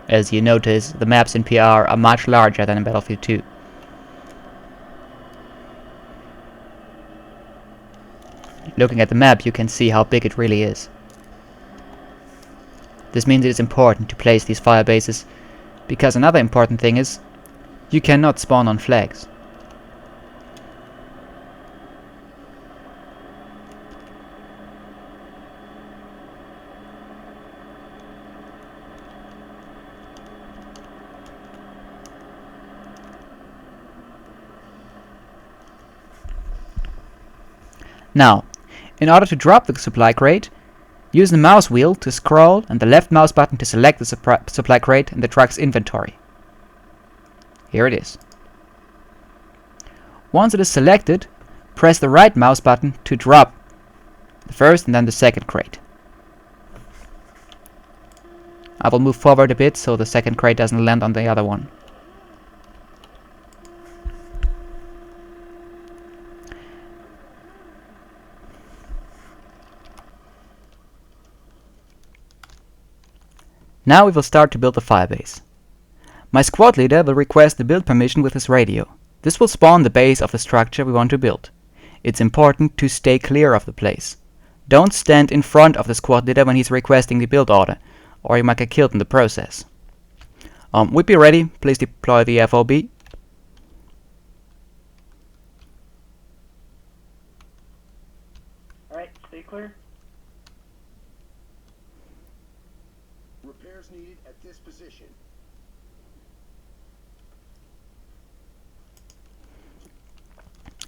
As you notice, the maps in PR are much larger than in Battlefield 2. Looking at the map, you can see how big it really is. This means it is important to place these fire bases, because another important thing is, you cannot spawn on flags. Now, in order to drop the supply crate, use the mouse wheel to scroll and the left mouse button to select the supply crate in the truck's inventory. Here it is. Once it is selected, press the right mouse button to drop the first and then the second crate. I will move forward a bit so the second crate doesn't land on the other one. Now we will start to build the firebase. My squad leader will request the build permission with his radio. This will spawn the base of the structure we want to build. It's important to stay clear of the place. Don't stand in front of the squad leader when he's requesting the build order, or you might get killed in the process. We'd be ready, please deploy the FOB. Alright, stay clear. Repairs needed at this position.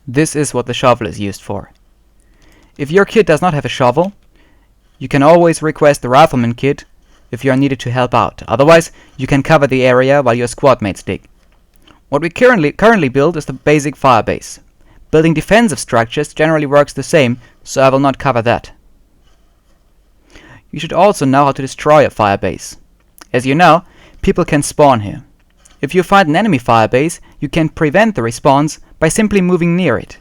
This is what the shovel is used for. If your kit does not have a shovel, you can always request the Rifleman kit if you are needed to help out. Otherwise, you can cover the area while your squad mates dig. What we currently build is the basic firebase. Building defensive structures generally works the same, so I will not cover that. You should also know how to destroy a firebase. As you know, people can spawn here. If you find an enemy firebase, you can prevent the respawns by simply moving near it.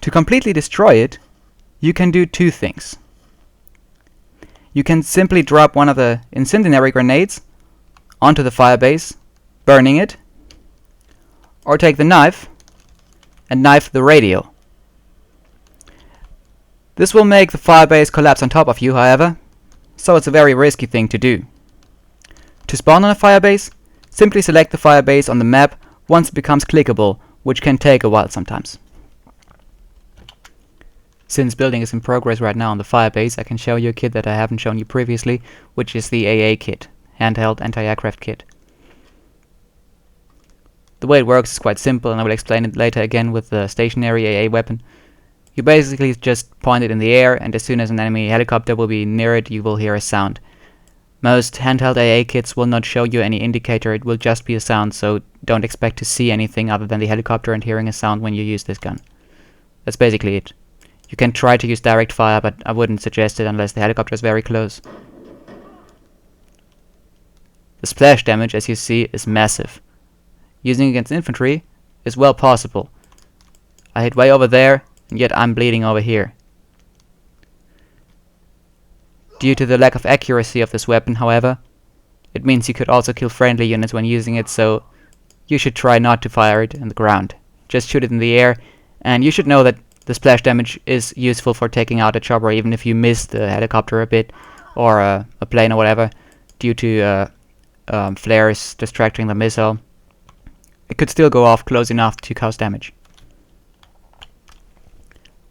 To completely destroy it, you can do two things. You can simply drop one of the incendiary grenades onto the firebase, burning it, or take the knife and knife the radio. This will make the firebase collapse on top of you, however, so it's a very risky thing to do. To spawn on a firebase, simply select the firebase on the map once it becomes clickable, which can take a while sometimes. Since building is in progress right now on the firebase, I can show you a kit that I haven't shown you previously, which is the AA kit, Handheld Anti-Aircraft Kit. The way it works is quite simple, and I will explain it later again with the stationary AA weapon. You basically just point it in the air, and as soon as an enemy helicopter will be near it, you will hear a sound. Most handheld AA kits will not show you any indicator, it will just be a sound, so don't expect to see anything other than the helicopter and hearing a sound when you use this gun. That's basically it. You can try to use direct fire, but I wouldn't suggest it unless the helicopter is very close. The splash damage, as you see, is massive. Using against infantry is well possible. I hit way over there, and yet I'm bleeding over here. Due to the lack of accuracy of this weapon, however, it means you could also kill friendly units when using it, so you should try not to fire it in the ground. Just shoot it in the air, and you should know that the splash damage is useful for taking out a chopper, even if you miss the helicopter a bit, or a plane or whatever, due to flares distracting the missile. It could still go off close enough to cause damage.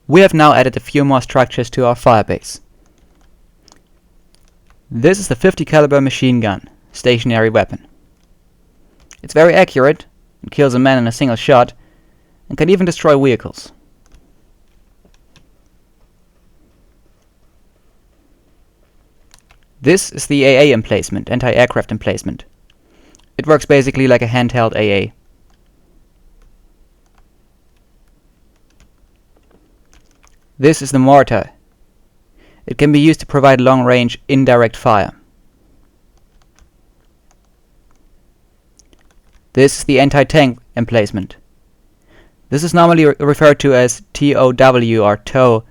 We have now added a few more structures to our firebase. This is the 50 caliber machine gun, stationary weapon. It's very accurate, and kills a man in a single shot, and can even destroy vehicles. This is the AA emplacement, anti-aircraft emplacement. It works basically like a handheld AA. This is the Mortar. It can be used to provide long-range indirect fire. This is the Anti-Tank emplacement. This is normally referred to as TOW or TOW,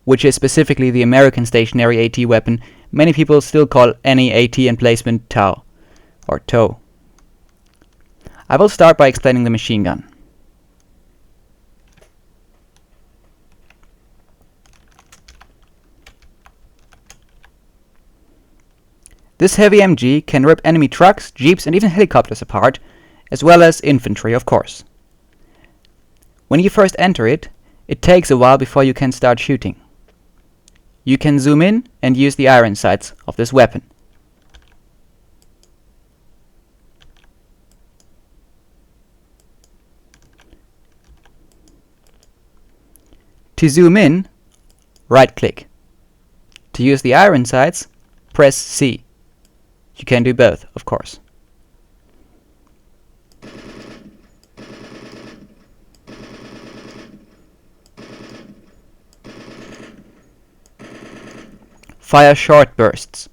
which is specifically the American stationary AT weapon. Many people still call any AT emplacement TOW. or TOW. I will start by explaining the machine gun. This heavy MG can rip enemy trucks, jeeps and even helicopters apart, as well as infantry, of course. When you first enter it, it takes a while before you can start shooting. You can zoom in and use the iron sights of this weapon. To zoom in, right-click. To use the iron sights, press C. You can do both, of course. Fire short bursts.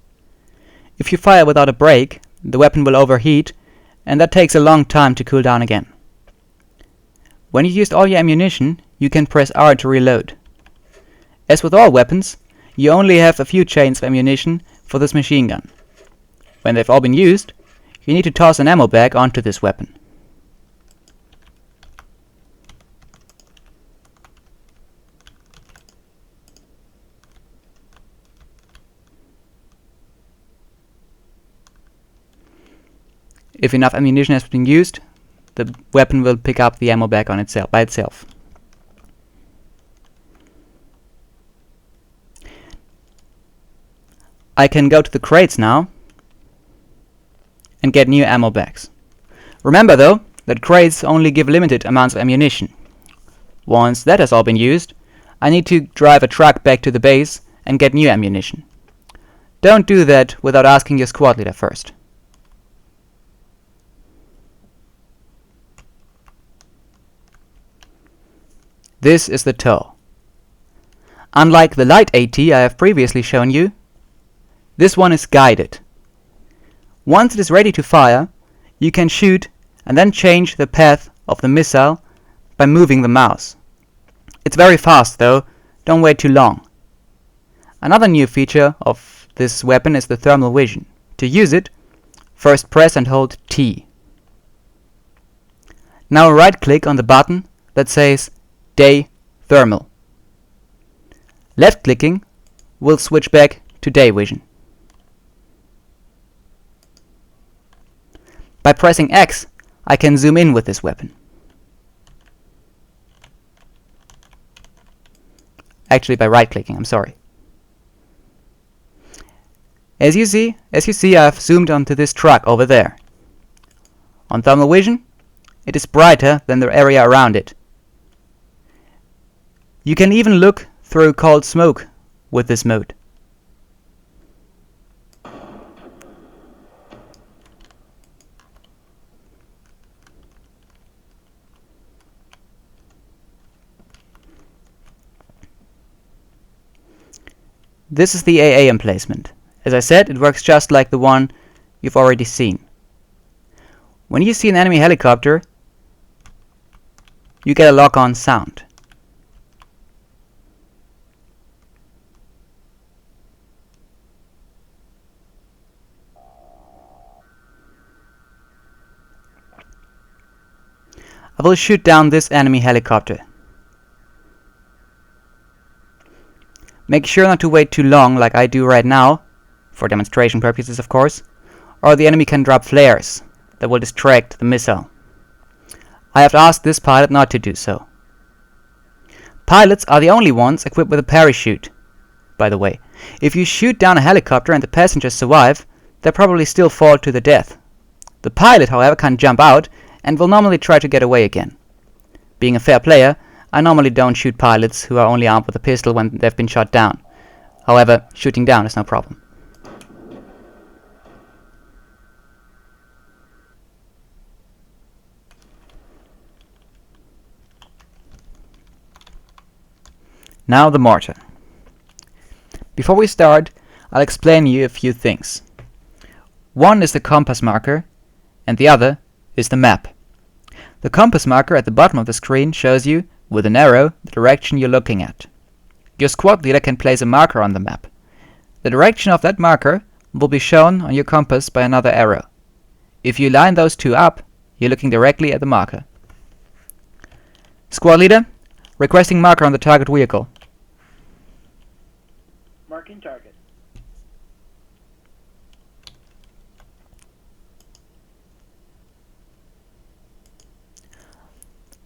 If you fire without a break, the weapon will overheat, and that takes a long time to cool down again. When you used all your ammunition, you can press R to reload. As with all weapons, you only have a few chains of ammunition for this machine gun. When they've all been used, you need to toss an ammo bag onto this weapon. If enough ammunition has been used, the weapon will pick up the ammo bag by itself. I can go to the crates now and get new ammo bags. Remember though, that crates only give limited amounts of ammunition. Once that has all been used, I need to drive a truck back to the base and get new ammunition. Don't do that without asking your squad leader first. This is the TOW. Unlike the light AT I have previously shown you, this one is guided. Once it is ready to fire, you can shoot and then change the path of the missile by moving the mouse. It's very fast though, don't wait too long. Another new feature of this weapon is the thermal vision. To use it, first press and hold T. Now right click on the button that says Day Thermal. Left clicking will switch back to day vision. By pressing X, I can zoom in with this weapon. Actually by right clicking, I'm sorry. As you see, I've zoomed onto this truck over there. On thermal vision, it is brighter than the area around it. You can even look through cold smoke with this mode. This is the AA emplacement. As I said, it works just like the one you've already seen. When you see an enemy helicopter, you get a lock-on sound. I will shoot down this enemy helicopter. Make sure not to wait too long like I do right now, for demonstration purposes of course, or the enemy can drop flares that will distract the missile. I have asked this pilot not to do so. Pilots are the only ones equipped with a parachute, by the way. If you shoot down a helicopter and the passengers survive, they'll probably still fall to their death. The pilot, however, can jump out and will normally try to get away again. Being a fair player, I normally don't shoot pilots who are only armed with a pistol when they've been shot down. However, shooting down is no problem. Now the mortar. Before we start, I'll explain you a few things. One is the compass marker, and the other is the map. The compass marker at the bottom of the screen shows you, with an arrow, the direction you're looking at. Your squad leader can place a marker on the map. The direction of that marker will be shown on your compass by another arrow. If you line those two up, you're looking directly at the marker. Squad leader, requesting marker on the target vehicle. Marking target.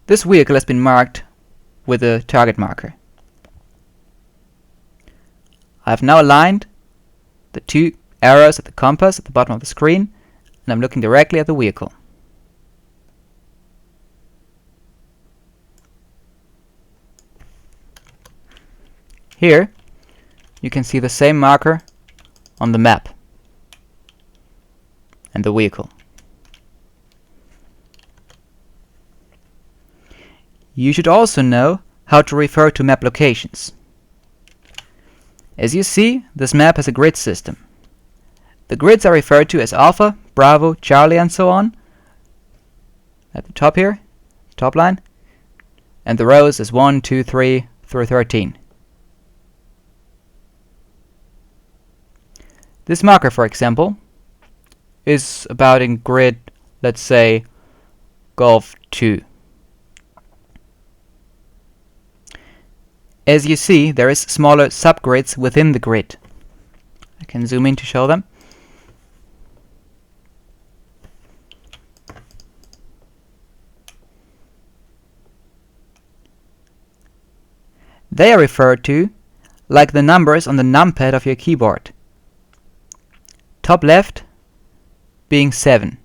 This vehicle has been marked with a target marker. I have now aligned the two arrows at the compass at the bottom of the screen, and I'm looking directly at the vehicle. Here you can see the same marker on the map and the vehicle. You should also know how to refer to map locations. As you see, this map has a grid system. The grids are referred to as Alpha, Bravo, Charlie, and so on at the top here, top line, and the rows as 1, 2, 3 through 13. This marker, for example, is about in grid, let's say, Golf 2. As you see, there is smaller subgrids within the grid. I can zoom in to show them. They are referred to like the numbers on the numpad of your keyboard. Top left being 7.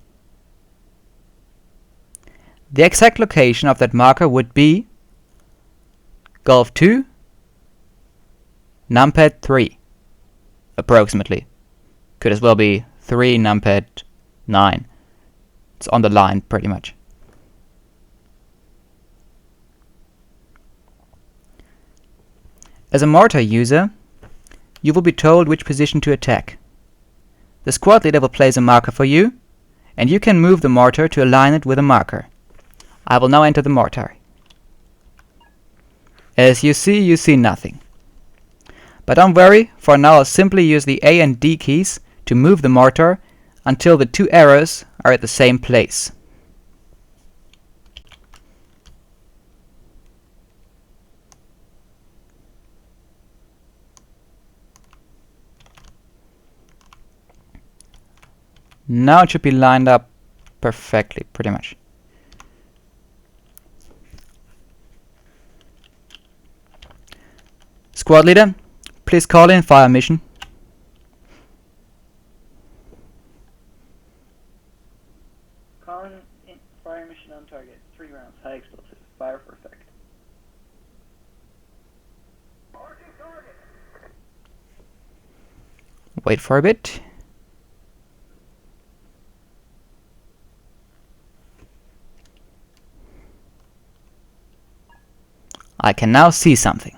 The exact location of that marker would be Golf 2, numpad 3, approximately. Could as well be 3, numpad 9. It's on the line, pretty much. As a mortar user, you will be told which position to attack. The squad leader will place a marker for you, and you can move the mortar to align it with a marker. I will now enter the mortar. As you see nothing. But don't worry, for now I'll simply use the A and D keys to move the mortar until the two arrows are at the same place. Now it should be lined up perfectly, pretty much. Squad leader, please call in fire mission. Calling in fire mission on target. 3 rounds. High explosive. Fire for effect. Marking target. Wait for a bit. I can now see something.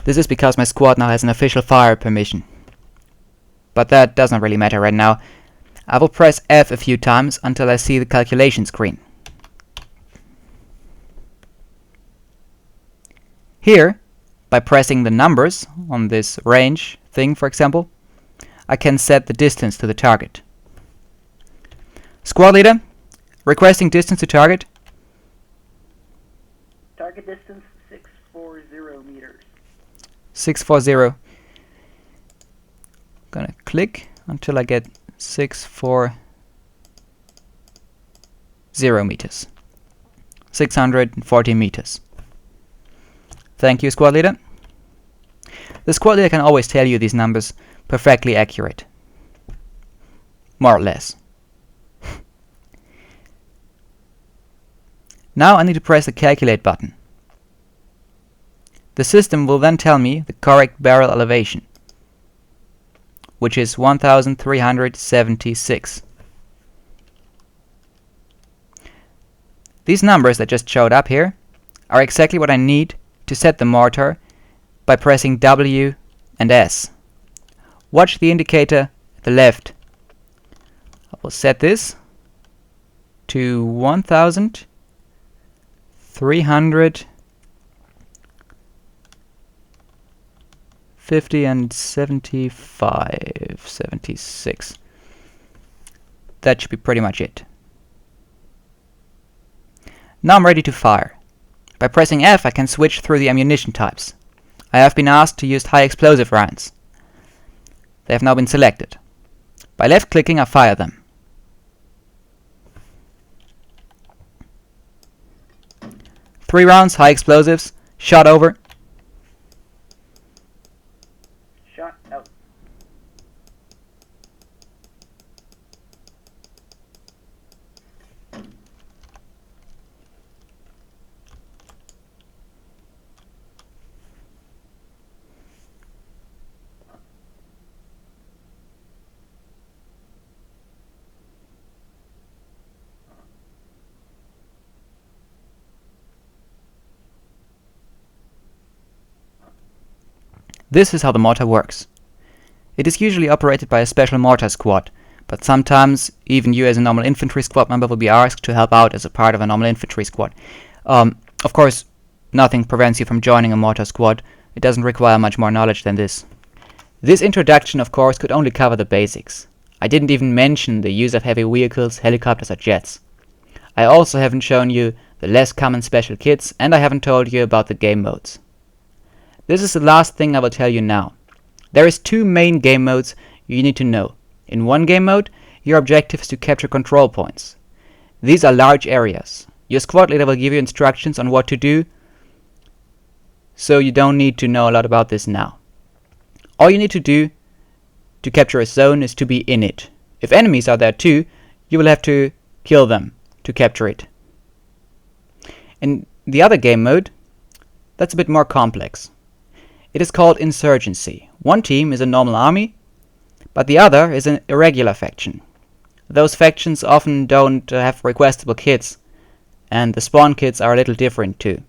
This is because my squad now has an official fire permission. But that doesn't really matter right now. I will press F a few times until I see the calculation screen. Here, by pressing the numbers on this range thing, for example, I can set the distance to the target. Squad leader, requesting distance to target. Target distance 640 meters. 640. Gonna click until I get 640 meters. 640 meters. Thank you, squad leader. The squad leader can always tell you these numbers perfectly accurate. More or less. Now I need to press the calculate button. The system will then tell me the correct barrel elevation, which is 1376. These numbers that just showed up here are exactly what I need to set the mortar by pressing W and S. Watch the indicator at the left. I will set this to 1376. 50 and 75, 76. That should be pretty much it. Now I'm ready to fire. By pressing F I can switch through the ammunition types. I have been asked to use high explosive rounds. They have now been selected. By left clicking I fire them. Three rounds, high explosives, shot over. Shot out. This is how the mortar works. It is usually operated by a special mortar squad, but sometimes even you as a normal infantry squad member will be asked to help out as a part of a normal infantry squad. Of course, nothing prevents you from joining a mortar squad. It doesn't require much more knowledge than this. This introduction, of course, could only cover the basics. I didn't even mention the use of heavy vehicles, helicopters or jets. I also haven't shown you the less common special kits, and I haven't told you about the game modes. This is the last thing I will tell you now. There is two main game modes you need to know. In one game mode, your objective is to capture control points. These are large areas. Your squad leader will give you instructions on what to do, so you don't need to know a lot about this now. All you need to do to capture a zone is to be in it. If enemies are there too, you will have to kill them to capture it. In the other game mode, that's a bit more complex. It is called insurgency. One team is a normal army, but the other is an irregular faction. Those factions often don't have requestable kits, and the spawn kits are a little different too.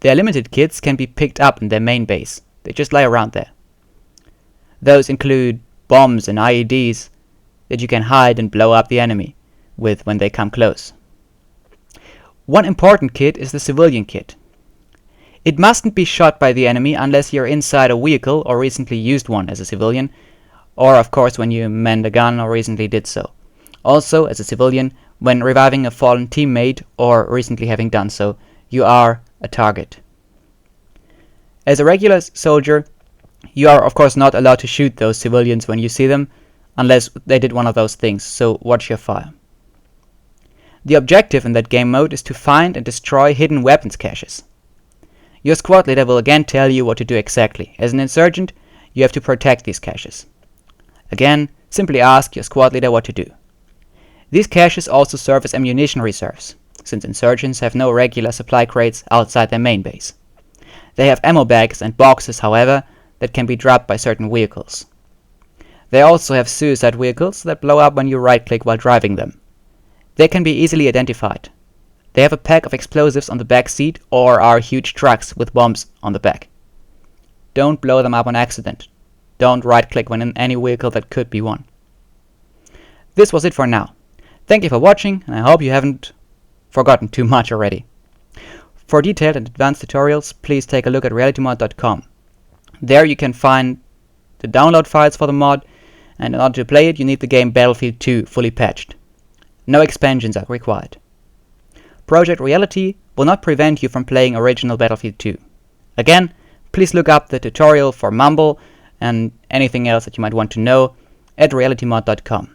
Their limited kits can be picked up in their main base. They just lie around there. Those include bombs and IEDs that you can hide and blow up the enemy with when they come close. One important kit is the civilian kit. It mustn't be shot by the enemy unless you're inside a vehicle or recently used one as a civilian, or of course when you manned a gun or recently did so. Also, as a civilian, when reviving a fallen teammate or recently having done so, you are a target. As a regular soldier, you are of course not allowed to shoot those civilians when you see them, unless they did one of those things, so watch your fire. The objective in that game mode is to find and destroy hidden weapons caches. Your squad leader will again tell you what to do exactly. As an insurgent, you have to protect these caches. Again, simply ask your squad leader what to do. These caches also serve as ammunition reserves, since insurgents have no regular supply crates outside their main base. They have ammo bags and boxes, however, that can be dropped by certain vehicles. They also have suicide vehicles that blow up when you right-click while driving them. They can be easily identified. They have a pack of explosives on the back seat or are huge trucks with bombs on the back. Don't blow them up on accident. Don't right-click when in any vehicle that could be one. This was it for now. Thank you for watching, and I hope you haven't forgotten too much already. For detailed and advanced tutorials, please take a look at realitymod.com. There you can find the download files for the mod, and in order to play it you need the game Battlefield 2 fully patched. No expansions are required. Project Reality will not prevent you from playing original Battlefield 2. Again, please look up the tutorial for Mumble and anything else that you might want to know at realitymod.com.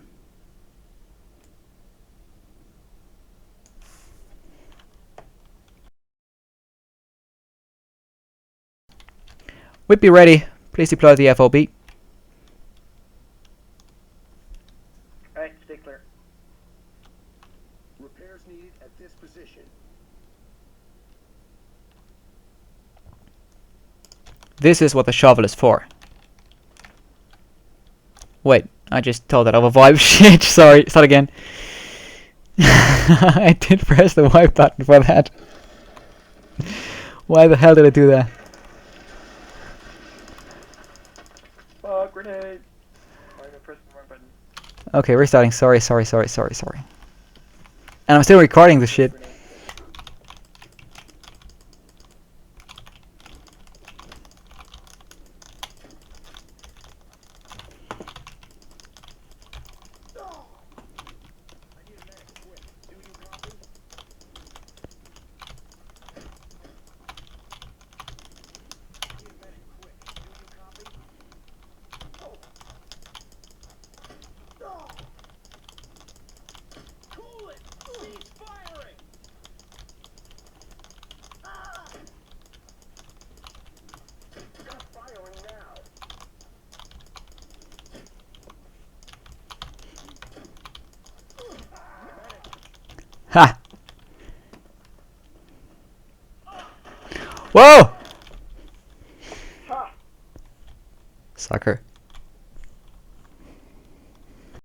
Whippy ready. Please deploy the FOB. Alright, stay clear. Repairs needed at this position. This is what the shovel is for. Wait, I just told that over VoIP. Shit, sorry, start again. I did press the wipe button for that. Why the hell did I do that? Oh, grenade! Sorry, I pressed the wrong button. Okay, restarting. Sorry. And I'm still recording this shit. Grenade. Whoa! Ha! Sucker.